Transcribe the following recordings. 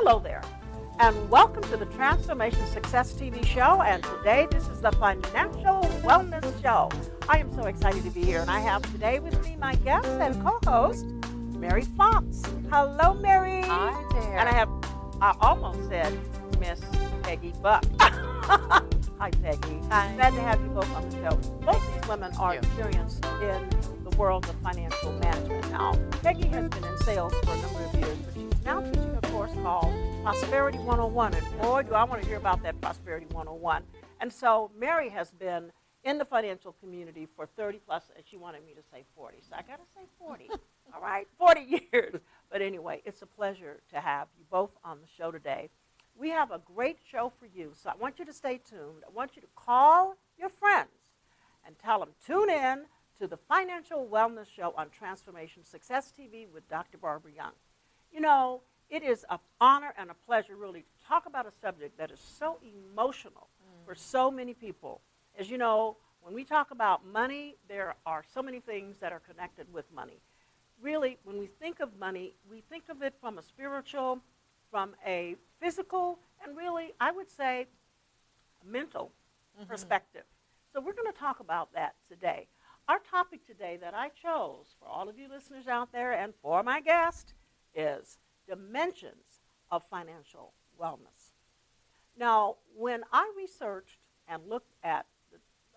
Hello there, and welcome to the Transformation Success TV show. And today, this is the Financial Wellness Show. I am so excited to be here, and I have today with me my guest and co-host, Mary Fox. Hello, Mary. Hi there. And I almost said Miss Peggy Buck. Hi, Peggy. Hi. Glad to have you both on the show. Both these women are experienced in the world of financial management. Now, Peggy has been in sales for a number of years, but she's now teaching a course called Prosperity 101. And boy, do I want to hear about that Prosperity 101. And so Mary has been in the financial community for 30 plus, and she wanted me to say 40. So I got to say 40. All right, 40 years. But anyway, it's a pleasure to have you both on the show today. We have a great show for you, so I want you to stay tuned. I want you to call your friends and tell them, tune in to the Financial Wellness Show on Transformation Success TV with Dr. Barbara Young. You know, it is an honor and a pleasure really to talk about a subject that is so emotional for so many people. As you know, when we talk about money, there are so many things that are connected with money. Really, when we think of money, we think of it from a spiritual, from a physical, and really, I would say, a mental perspective. So we're going to talk about that today. Our topic today that I chose for all of you listeners out there and for my guest is dimensions of financial wellness. Now, when I researched and looked at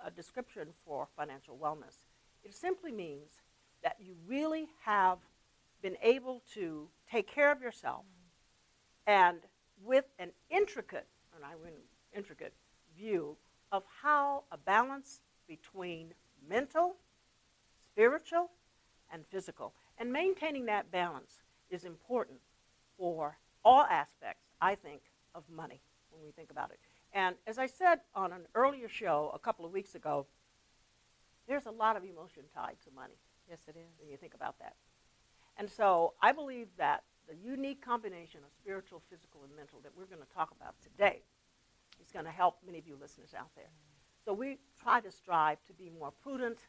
a description for financial wellness, it simply means that you really have been able to take care of yourself and with an intricate view of how a balance between mental, spiritual, and physical. And maintaining that balance is important for all aspects, I think, of money when we think about it. And as I said on an earlier show a couple of weeks ago, there's a lot of emotion tied to money. Yes, it is. When you think about that. And so I believe that the unique combination of spiritual, physical, and mental that we're going to talk about today is going to help many of you listeners out there. So we try to strive to be more prudent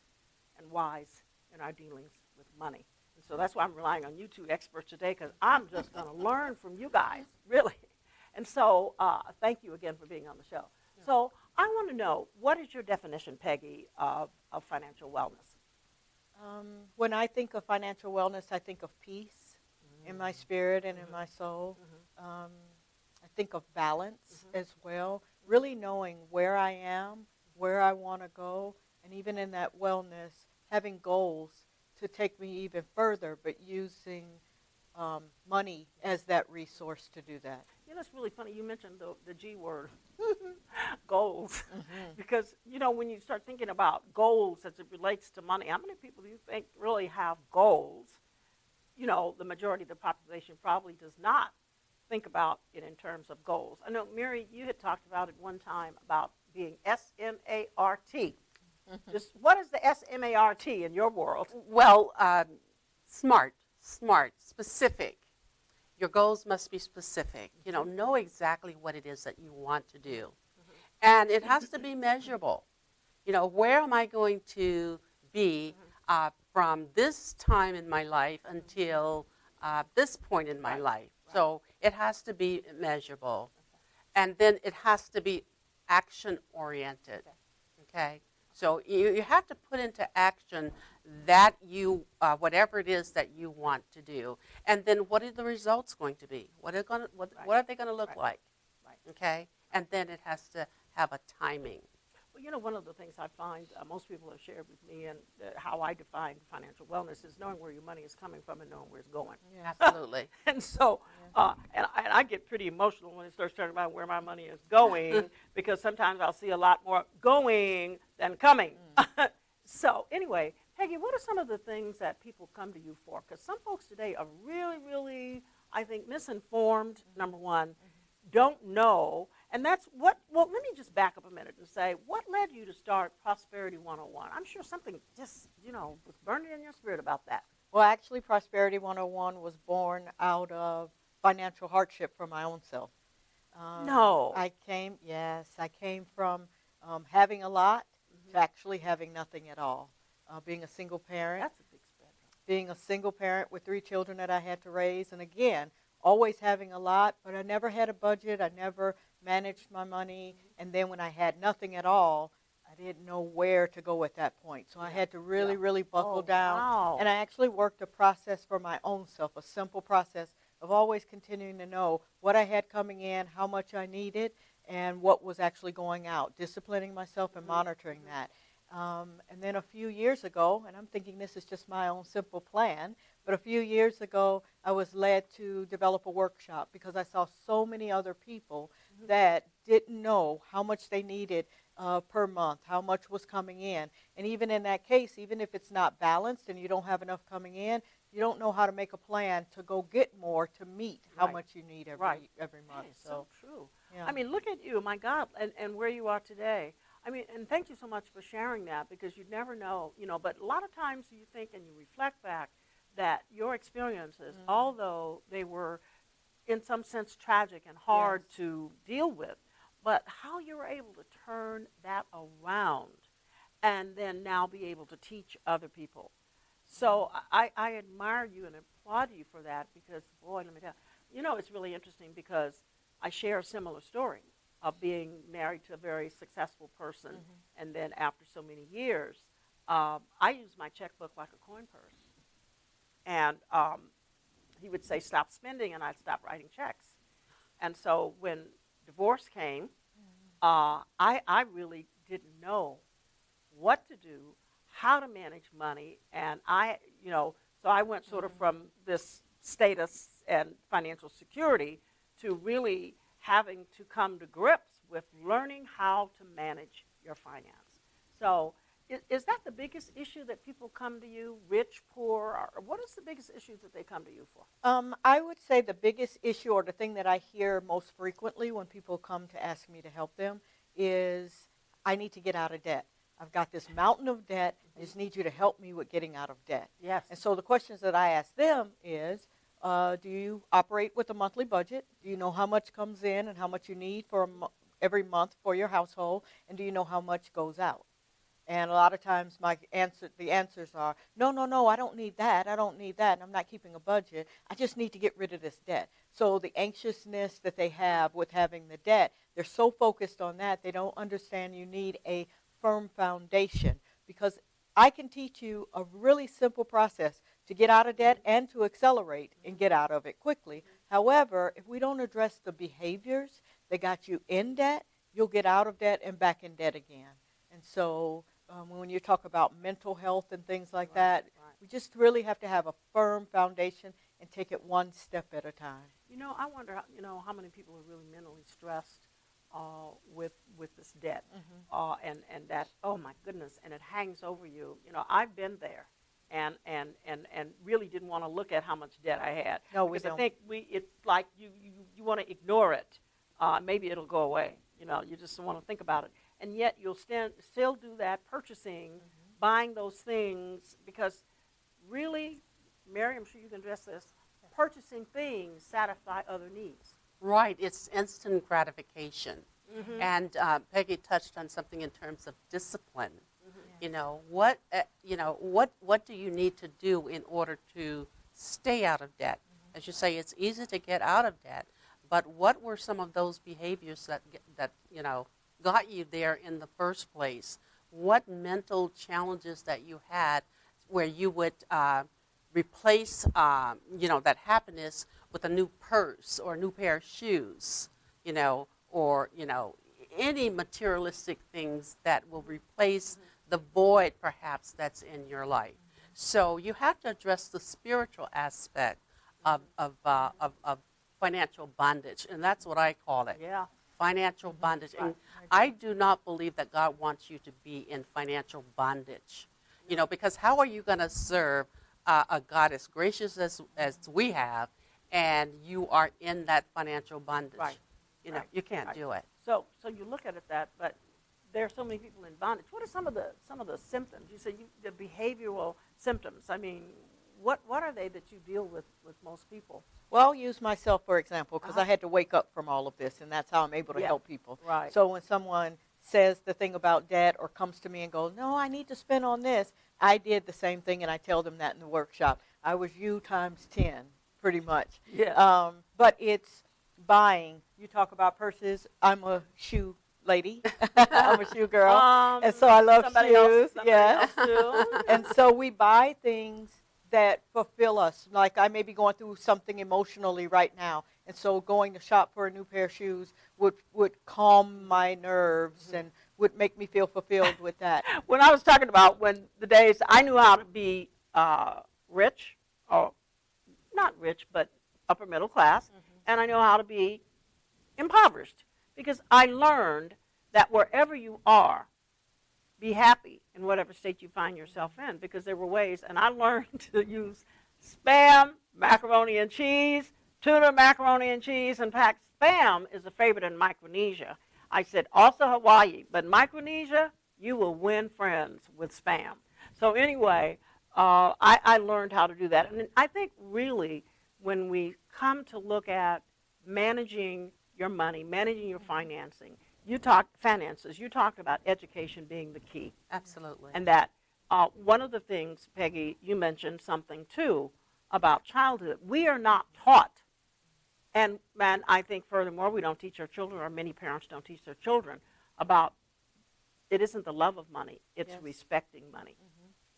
and wise in our dealings with money. And so that's why I'm relying on you two experts today, because I'm just going to learn from you guys, really. And so thank you again for being on the show. Yeah. So I want to know, what is your definition, Peggy, of financial wellness? When I think of financial wellness, I think of peace in my spirit and in my soul. I think of balance as well, really knowing where I am, where I want to go, and even in that wellness, having goals to take me even further, but using money as that resource to do that. You know, it's really funny. You mentioned the G word, goals, because, you know, when you start thinking about goals as it relates to money, how many people do you think really have goals? You know, the majority of the population probably does not think about it in terms of goals. I know, Mary, you had talked about it one time about being S-M-A-R-T. Just what is the S-M-A-R-T in your world? Well, smart, specific. Your goals must be specific. You know exactly what it is that you want to do. And it has to be measurable. You know, where am I going to be from this time in my life until this point in my life? So it has to be measurable. And then it has to be action-oriented. Okay? So you have to put into action that whatever it is that you want to do. And then what are the results going to be? What are they going to look like? Right. Okay? And then it has to have a timing. Well, you know, one of the things I find most people have shared with me and how I define financial wellness is knowing where your money is coming from and knowing where it's going. Yeah. Absolutely. And so, and I get pretty emotional when it starts talking about where my money is going because sometimes I'll see a lot more going than coming. So anyway, Peggy, what are some of the things that people come to you for? Because some folks today are really, really, I think, misinformed, number one, don't know. And that's well, let me just back up a minute and say, what led you to start Prosperity 101? I'm sure something just, was burning in your spirit about that. Well, actually, Prosperity 101 was born out of financial hardship for my own self. No. I came from having a lot to actually having nothing at all. Being a single parent. That's a big spread. Being a single parent with 3 children that I had to raise. And again, always having a lot, but I never had a budget. I never managed my money. And then when I had nothing at all, I didn't know where to go at that point. So I had to really, really buckle down. Wow. And I actually worked a process for my own self, a simple process of always continuing to know what I had coming in, how much I needed, and what was actually going out, disciplining myself and monitoring that. And then a few years ago, and I'm thinking this is just my own simple plan, but a few years ago, I was led to develop a workshop because I saw so many other people that didn't know how much they needed per month, how much was coming in. And even in that case, even if it's not balanced and you don't have enough coming in, you don't know how to make a plan to go get more to meet how much you need every month. Hey, so true. Yeah. I mean, look at you, my God, and where you are today. I mean, and thank you so much for sharing that, because you never know, but a lot of times you think and you reflect back that your experiences, although they were in some sense tragic and hard to deal with, but how you were able to turn that around and then now be able to teach other people. So I admire you and applaud you for that, because, boy, let me tell you, it's really interesting because I share a similar story of being married to a very successful person, and then after so many years, I use my checkbook like a coin purse. And he would say, stop spending, and I'd stop writing checks. And so when divorce came, I really didn't know what to do, how to manage money, and so I went sort of from this status and financial security to really having to come to grips with learning how to manage your finance. So is that the biggest issue that people come to you, rich, poor, or what is the biggest issue that they come to you for? I would say the biggest issue, or the thing that I hear most frequently when people come to ask me to help them, is I need to get out of debt. I've got this mountain of debt. I just need you to help me with getting out of debt. Yes. And so the questions that I ask them is, do you operate with a monthly budget? Do you know how much comes in and how much you need for every month for your household? And do you know how much goes out? And a lot of times the answers are, no, I don't need that. I don't need that. And I'm not keeping a budget. I just need to get rid of this debt. So the anxiousness that they have with having the debt, they're so focused on that, they don't understand you need a firm foundation. Because I can teach you a really simple process to get out of debt and to accelerate and get out of it quickly. However, if we don't address the behaviors that got you in debt, you'll get out of debt and back in debt again. And so when you talk about mental health and things like that, we just really have to have a firm foundation and take it one step at a time. I wonder, how many people are really mentally stressed with this debt, and that, oh my goodness, and it hangs over you. I've been there, and really didn't want to look at how much debt I had. No, because we don't. I think it's like you want to ignore it. Maybe it'll go away. You just don't want to think about it, and yet you'll still do that, purchasing, buying those things, because really, Mary, I'm sure you can address this. Purchasing things satisfy other needs. Right, it's instant gratification. And Peggy touched on something in terms of discipline. What do you need to do in order to stay out of debt? As you say, it's easy to get out of debt, but what were some of those behaviors that got you there in the first place? What mental challenges that you had where you would replace that happiness with a new purse or a new pair of shoes, or any materialistic things that will replace the void perhaps that's in your life. So you have to address the spiritual aspect of financial bondage, and that's what I call it. Yeah. Financial bondage. And I do not believe that God wants you to be in financial bondage, because how are you going to serve a God as gracious as we have, and you are in that financial bondage? Right. You can't do it. So you look at it but there are so many people in bondage. What are some of the symptoms? You say the behavioral symptoms. I mean, what are they that you deal with most people? Well, I'll use myself for example, because I had to wake up from all of this, and that's how I'm able to help people. Right. So when someone says the thing about debt or comes to me and goes, no, I need to spend on this, I did the same thing, and I tell them that in the workshop. I was you times 10 pretty much. Yeah. But it's buying. You talk about purses. I'm a shoe lady. I'm a shoe girl. And so I love shoes. Else too. And so we buy things that fulfill us. Like I may be going through something emotionally right now. And so going to shop for a new pair of shoes would calm my nerves and would make me feel fulfilled with that. When I was talking about when the days I knew how to be rich, or not rich, but upper middle class, and I know how to be impoverished, because I learned that wherever you are, be happy in whatever state you find yourself in, because there were ways, and I learned to use Spam, macaroni and cheese, tuna, macaroni and cheese. In fact, Spam is a favorite in Micronesia. I said also Hawaii, but Micronesia, you will win friends with Spam. So anyway, I learned how to do that. And I think really when we come to look at managing your money, managing your finances, you talked about education being the key. Absolutely. And that one of the things, Peggy, you mentioned something too about childhood. We are not taught, and I think furthermore, we don't teach our children, or many parents don't teach their children, about it isn't the love of money, it's respecting money.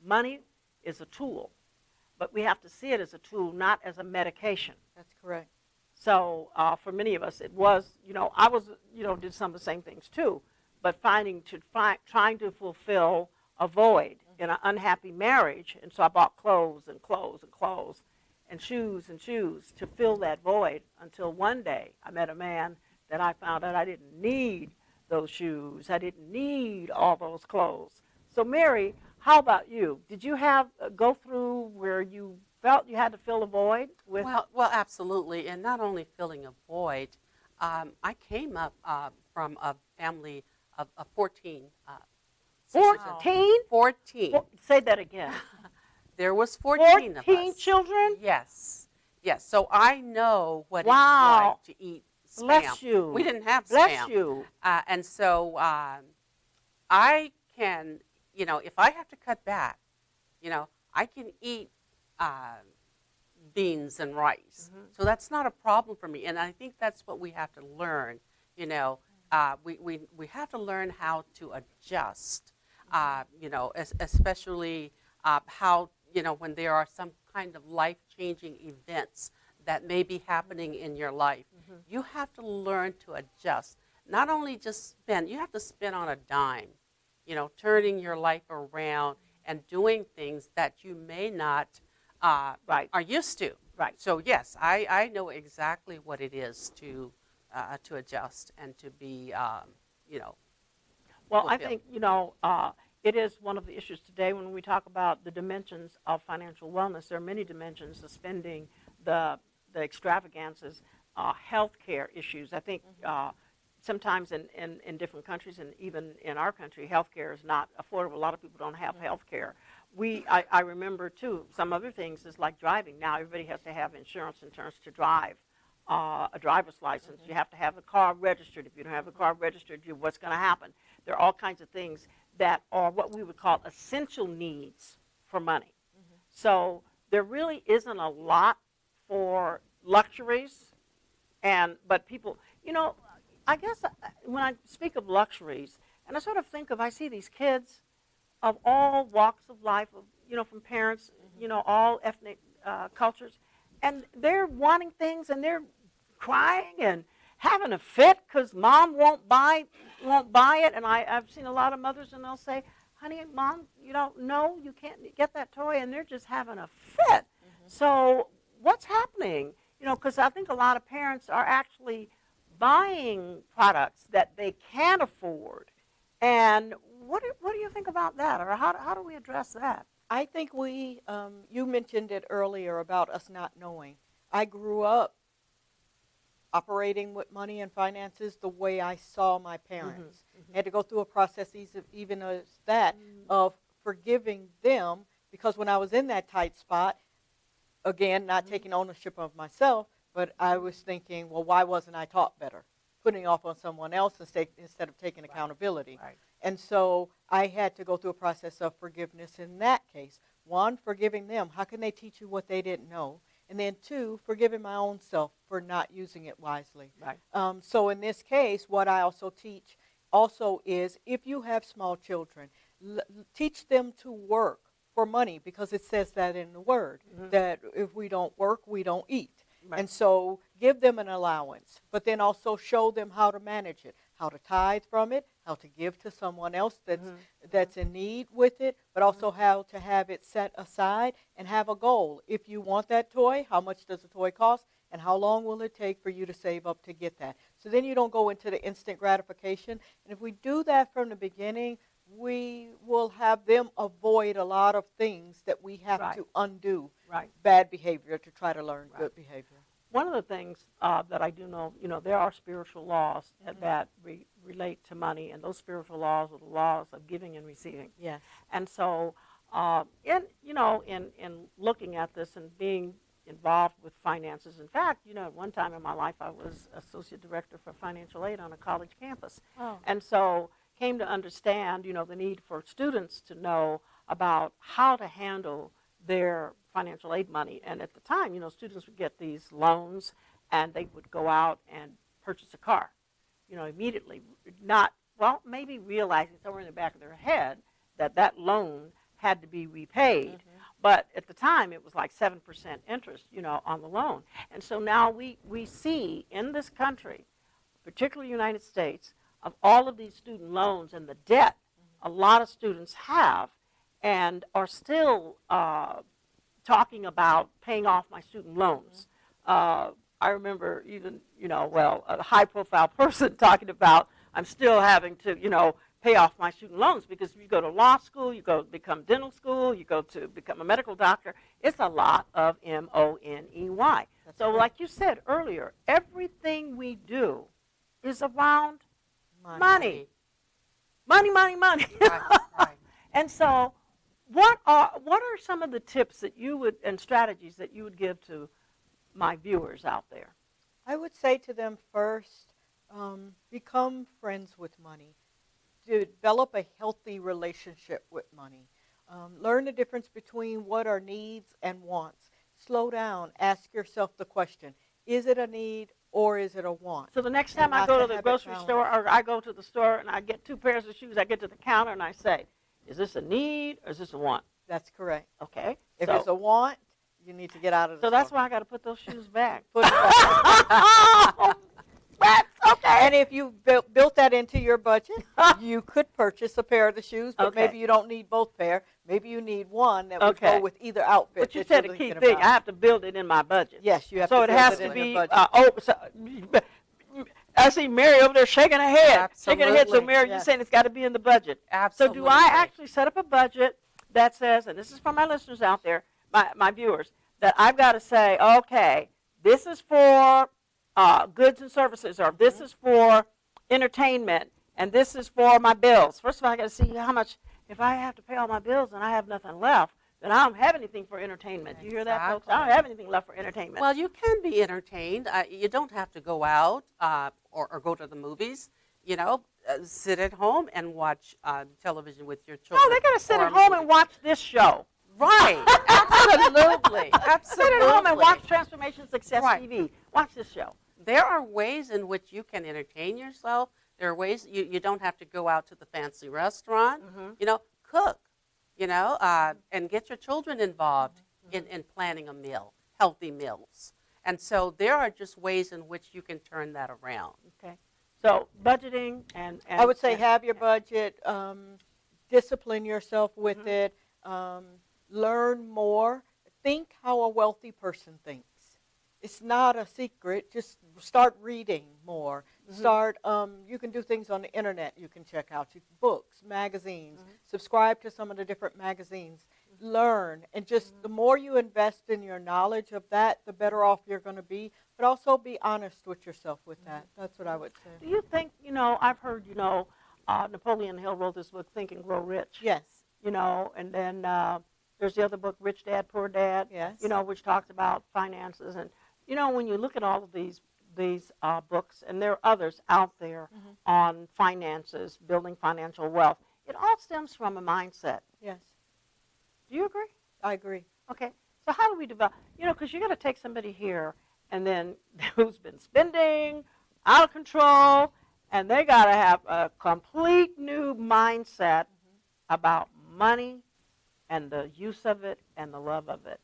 Money is a tool, but we have to see it as a tool, not as a medication. That's correct. So for many of us, it was, I was, did some of the same things too, but trying to fulfill a void in an unhappy marriage. And so I bought clothes and clothes and clothes and shoes to fill that void, until one day I met a man that I found out I didn't need those shoes. I didn't need all those clothes. So Mary, how about you? Did you go through where you felt you had to fill a void with? Well, absolutely, and not only filling a void. I came up from a family of 14. 14? 14. Say that again. There was 14 of us. 14 children? Yes. So I know what Wow. it's like to eat Spam. Bless you. We didn't have Spam. Bless you. And so I can, if I have to cut back, I can eat beans and rice. So that's not a problem for me. And I think that's what we have to learn. We have to learn how to adjust, especially how, when there are some kind of life-changing events that may be happening in your life. You have to learn to adjust. Not only just spend, you have to spend on a dime, turning your life around and doing things that you may not are used to. Right. So yes, I know exactly what it is to adjust and to be, Well, fulfilled. I think, it is one of the issues today when we talk about the dimensions of financial wellness. There are many dimensions: the spending, the extravagances, healthcare issues. I think sometimes in different countries, and even in our country, healthcare is not affordable. A lot of people don't have healthcare. I remember too, some other things is like driving. Now everybody has to have insurance in terms to drive, a driver's license. You have to have the car registered. If you don't have the car registered, what's going to happen? There are all kinds of things that are what we would call essential needs for money. So there really isn't a lot for luxuries, but people, I guess when I speak of luxuries, and I sort of think I see these kids of all walks of life, from parents, all ethnic cultures, and they're wanting things, and they're crying and having a fit because mom won't buy it. And I've seen a lot of mothers, and they'll say, "Honey, mom, no, you can't get that toy," and they're just having a fit. So what's happening? Because I think a lot of parents are actually buying products that they can't afford. And what do you think about that, or how do we address that? I think you mentioned it earlier about us not knowing. I grew up operating with money and finances the way I saw my parents. I had to go through a process even as that of forgiving them, because when I was in that tight spot, again, not taking ownership of myself, but I was thinking, well, why wasn't I taught better? Putting off on someone else instead of taking accountability. Right. And so I had to go through a process of forgiveness in that case. One, forgiving them. How can they teach you what they didn't know? And then 2, forgiving my own self for not using it wisely. Right. So in this case, what I also teach also is if you have small children, teach them to work for money, because it says that in the word, that if we don't work, we don't eat. Right. And so give them an allowance, but then also show them how to manage it, how to tithe from it, how to give to someone else that's in need with it, but also how to have it set aside and have a goal. If you want that toy, how much does the toy cost? And how long will it take for you to save up to get that? So then you don't go into the instant gratification. And if we do that from the beginning, we will have them avoid a lot of things that we have to undo. Right. Bad behavior to try to learn good behavior. One of the things that I do know, there are spiritual laws that relate to money, and those spiritual laws are the laws of giving and receiving. Yes. And so, in looking at this and being involved with finances, in fact, at one time in my life I was associate director for financial aid on a college campus. Oh. And so came to understand, the need for students to know about how to handle their financial aid money. And at the time, students would get these loans and they would go out and purchase a car, immediately, maybe realizing somewhere in the back of their head that loan had to be repaid. But at the time, it was like 7% interest, on the loan. And so now we see in this country, particularly the United States, of all of these student loans and the debt a lot of students have and are still talking about paying off my student loans. I remember even, a high-profile person talking about, I'm still having to, pay off my student loans, because if you go to law school, you go to become dental school, you go to become a medical doctor, it's a lot of money. So right. like you said earlier, everything we do is around money. Money. Right. And so what are some of the tips that you would, and strategies that you would give to my viewers out there? I would say to them first, become friends with money. Develop a healthy relationship with money. Learn the difference between what are needs and wants. Slow down. Ask yourself the question, is it a need or is it a want? So the next time I go to the grocery store, or I go to the store and I get 2 pairs of shoes, I get to the counter and I say, is this a need or is this a want? That's correct. Okay. If it's a want, you need to get out of the store. So that's why I got to put those shoes back. Put it back. That's okay. And if you built that into your budget, you could purchase a pair of the shoes, but maybe you don't need both pair. Maybe you need one that would go with either outfit. But you said the key thing, I have to build it in my budget. Yes, you have to build it in your budget. So it has to be, I see Mary over there shaking her head. Absolutely. Shaking her head. So Mary, you're saying it's got to be in the budget. Absolutely. So do I actually set up a budget that says, and this is for my listeners out there, my viewers, that I've got to say, okay, this is for goods and services, or this is for entertainment, and this is for my bills. First of all, I got to see how much. If I have to pay all my bills and I have nothing left, then I don't have anything for entertainment. Do you hear that, folks? I don't have anything left for entertainment. Well, you can be entertained. You don't have to go out or go to the movies. Sit at home and watch television with your children. No, they got to sit at home and watch this show. Right. Absolutely. Absolutely. Sit at home and watch Transformation Success TV. Watch this show. There are ways in which you can entertain yourself. There are ways you don't have to go out to the fancy restaurant. Cook, and get your children involved in planning a meal, healthy meals. And so there are just ways in which you can turn that around. Okay. So budgeting and I would say have your budget, discipline yourself with it, learn more, think how a wealthy person thinks. It's not a secret. Just start reading more. Start. You can do things on the internet. You can check out books, magazines. Subscribe to some of the different magazines. Learn, and just the more you invest in your knowledge of that, the better off you're going to be. But also be honest with yourself with that. That's what I would say. Do you think? I've heard. Napoleon Hill wrote this book, Think and Grow Rich. Yes. And then there's the other book, Rich Dad, Poor Dad. Yes. Which talks about finances. And when you look at all of these books, and there are others out there on finances, building financial wealth, it all stems from a mindset. Yes. Do you agree? I agree. Okay. So how do we develop? Because you got to take somebody here and then who's been spending out of control, and they got to have a complete new mindset about money and the use of it and the love of it.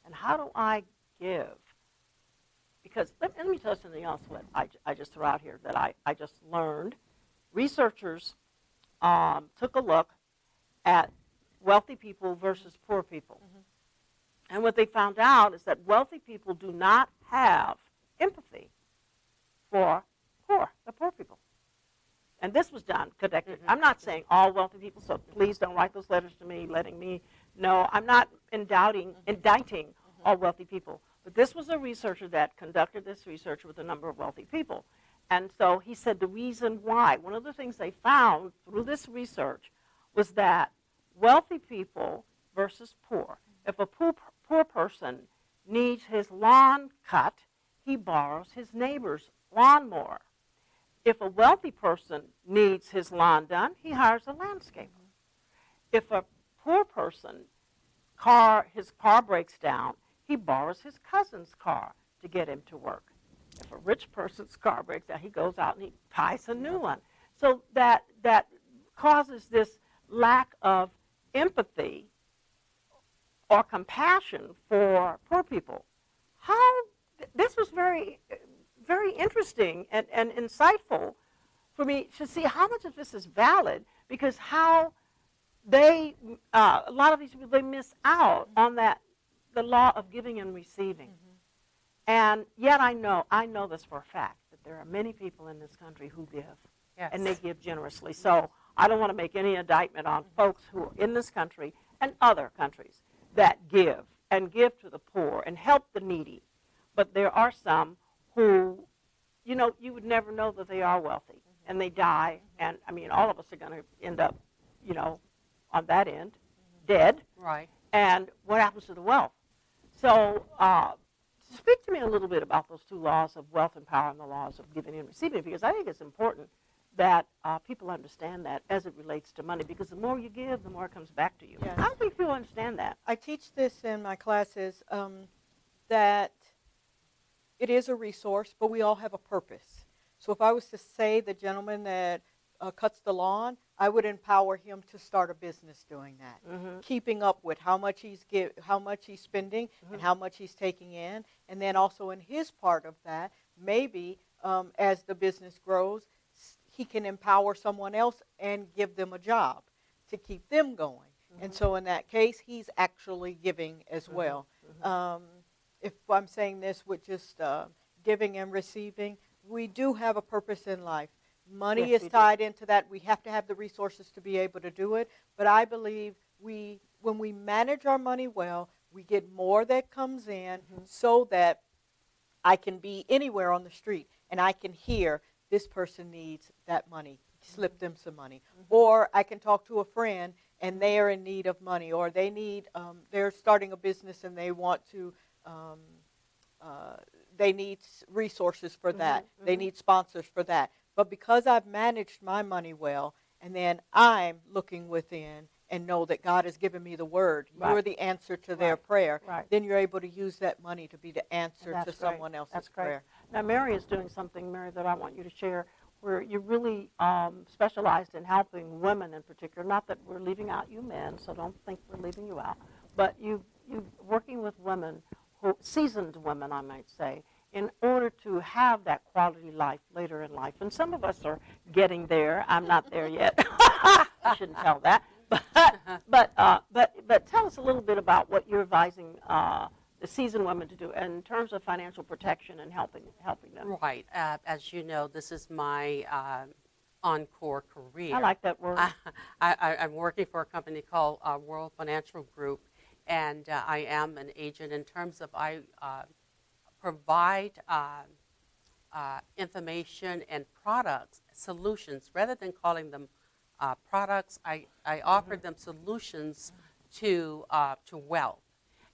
And how do I give? Because let me tell you something else what I just threw out here that I just learned. Researchers took a look at wealthy people versus poor people. And what they found out is that wealthy people do not have empathy for the poor people. And this was done, connected. I'm not saying all wealthy people, so please don't write those letters to me letting me know. I'm not indicting all wealthy people. But this was a researcher that conducted this research with a number of wealthy people. And so he said the reason why, one of the things they found through this research was that wealthy people versus poor. If a poor person needs his lawn cut, he borrows his neighbor's lawnmower. If a wealthy person needs his lawn done, he hires a landscaper. If a poor person, his car breaks down, he borrows his cousin's car to get him to work. If a rich person's car breaks down, he goes out and he buys a new one. So that causes this lack of empathy or compassion for poor people. This was very, very interesting and insightful for me to see how much of this is valid, because how a lot of these people, they miss out on the law of giving and receiving. And yet I know this for a fact, that there are many people in this country who give, and they give generously. So I don't want to make any indictment on folks who are in this country and other countries that give and give to the poor and help the needy. But there are some who, you would never know that they are wealthy, and they die. And I mean, all of us are going to end up, on that end, dead. Right. And what happens to the wealth? So speak to me a little bit about those two laws of wealth and power and the laws of giving and receiving, because I think it's important that people understand that as it relates to money, because the more you give, the more it comes back to you. Yes. I don't think people understand that. I teach this in my classes, that it is a resource, but we all have a purpose. So if I was to say the gentleman that cuts the lawn, I would empower him to start a business doing that, keeping up with how much he's spending and how much he's taking in, and then also in his part of that, maybe as the business grows, he can empower someone else and give them a job to keep them going. And so in that case, he's actually giving as well. If I'm saying this with just giving and receiving, we do have a purpose in life. Money is tied into that. We have to have the resources to be able to do it. But I believe when we manage our money well, we get more that comes in, so that I can be anywhere on the street and I can hear this person needs that money. Slip them some money. Or I can talk to a friend and they are in need of money, or they need, they're starting a business and they want to, they need resources for that. They need sponsors for that. But because I've managed my money well, and then I'm looking within and know that God has given me the word, you're the answer to their prayer, then you're able to use that money to be the answer to someone else's prayer. Now, Mary is doing something, Mary, that I want you to share, where you're really specialized in helping women in particular. Not that we're leaving out you men, so don't think we're leaving you out. But you're working with women, seasoned women, I might say, in order to have that quality life later in life. And some of us are getting there. I'm not there yet. I shouldn't tell that. But tell us a little bit about what you're advising the seasoned women to do in terms of financial protection and helping them. Right. As you know, this is my encore career. I like that word. I'm working for a company called World Financial Group, and I am an agent in terms of I provide information and products, solutions, rather than calling them products. I offer them solutions to wealth.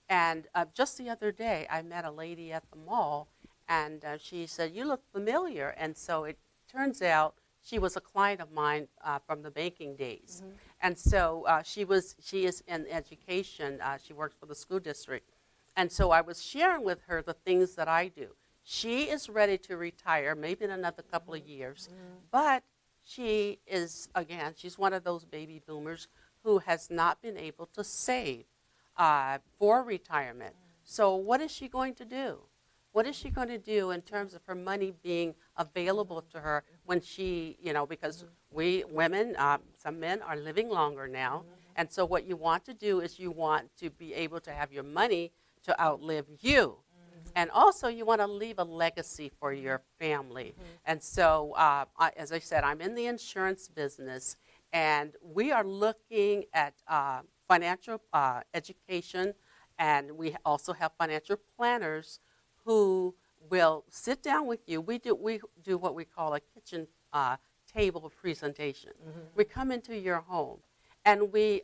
And just the other day, I met a lady at the mall, and she said, "You look familiar." And so it turns out she was a client of mine from the banking days. And so she is in education. She works for the school district. And so I was sharing with her the things that I do. She is ready to retire, maybe in another couple of years, but she is, again, she's one of those baby boomers who has not been able to save for retirement. So what is she going to do? What is she going to do in terms of her money being available to her when she, because we women, some men are living longer now. And so what you want to do is you want to be able to have your money to outlive you. And also you want to leave a legacy for your family. And so, as I said, I'm in the insurance business, and we are looking at financial education, and we also have financial planners who will sit down with you. We do what we call a kitchen table presentation. We come into your home, and we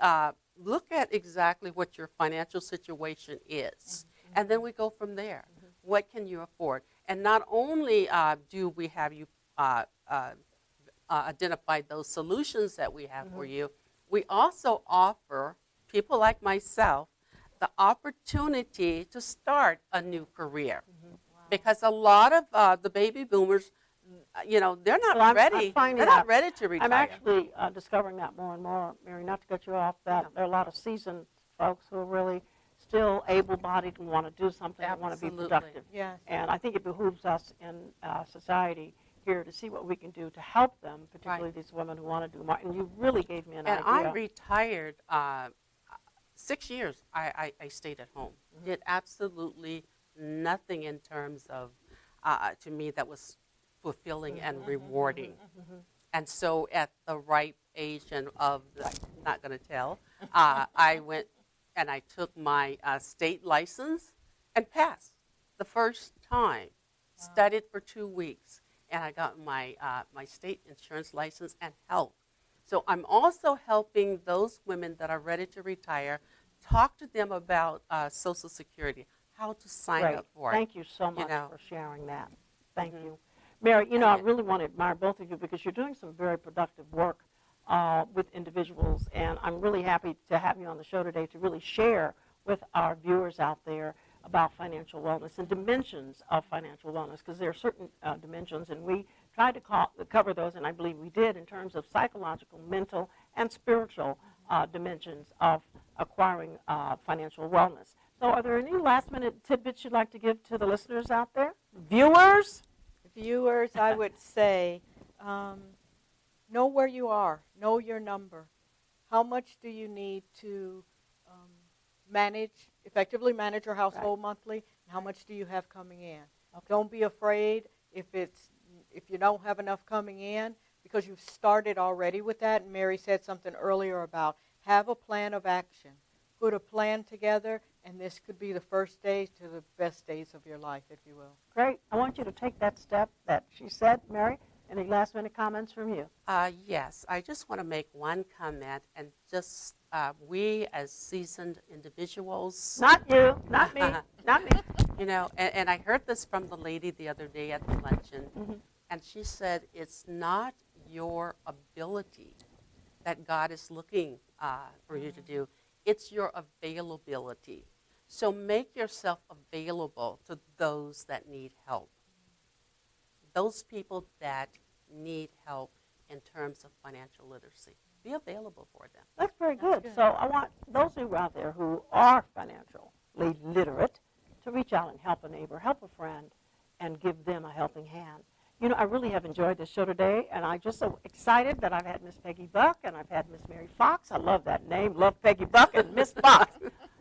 look at exactly what your financial situation is, and then we go from there. What can you afford? And not only do we have you identify those solutions that we have for you, we also offer people like myself the opportunity to start a new career. Because a lot of the baby boomers, they're not ready. They're not ready to retire. I'm actually discovering that more and more, Mary, not to cut you off, that there are a lot of seasoned folks who are really still able-bodied and want to do something and want to be productive. Yes. And I think it behooves us in society here to see what we can do to help them, particularly these women who want to do more. And you really gave me an idea. And I retired 6 years. I stayed at home. Did absolutely nothing in terms of, to me, that was fulfilling and rewarding. And so at the ripe age and of, I'm not going to tell, I went and I took my state license and passed the first time. Studied for 2 weeks, and I got my my state insurance license and health. So I'm also helping those women that are ready to retire, talk to them about Social Security, how to sign up for it. Thank you so much for sharing that. Thank you. Mary, I really want to admire both of you because you're doing some very productive work with individuals, and I'm really happy to have you on the show today to really share with our viewers out there about financial wellness and dimensions of financial wellness, because there are certain dimensions, and we tried to cover those, and I believe we did, in terms of psychological, mental, and spiritual dimensions of acquiring financial wellness. So are there any last-minute tidbits you'd like to give to the listeners out there? Viewers, I would say, know where you are. Know your number. How much do you need to effectively manage your household monthly? And how much do you have coming in? Don't be afraid if you don't have enough coming in, because you've started already with that. And Mary said something earlier about have a plan of action. Put a plan together, and this could be the first day to the best days of your life, if you will. Great. I want you to take that step that she said, Mary. Any last-minute comments from you? Yes, I just want to make one comment, and just we as seasoned individuals. Not you, not me, not me. And I heard this from the lady the other day at the luncheon, and she said, it's not your ability that God is looking for you to do. It's your availability. So make yourself available to those that need help. Those people that need help in terms of financial literacy. Be available for them. That's very good. So I want those of you out there who are financially literate to reach out and help a neighbor, help a friend, and give them a helping hand. I really have enjoyed this show today, and I'm just so excited that I've had Miss Peggy Buck and I've had Miss Mary Fox. I love that name. Love Peggy Buck and Miss Fox.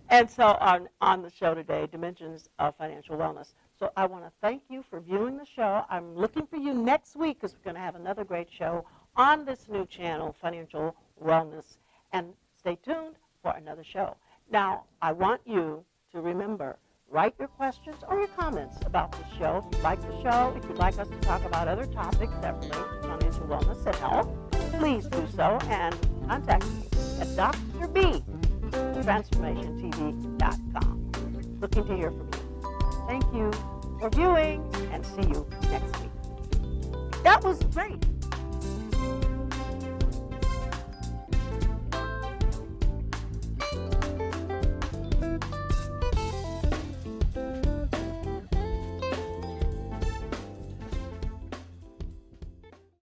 And so on the show today, Dimensions of Financial Wellness. So I want to thank you for viewing the show. I'm looking for you next week because we're going to have another great show on this new channel, Financial Wellness. And stay tuned for another show. Now, I want you to remember, write your questions or your comments about the show. If you like the show, if you'd like us to talk about other topics that relate to financial wellness and health, please do so and contact me at drb@transformationtv.com. Looking to hear from you. Thank you for viewing, and see you next week. That was great.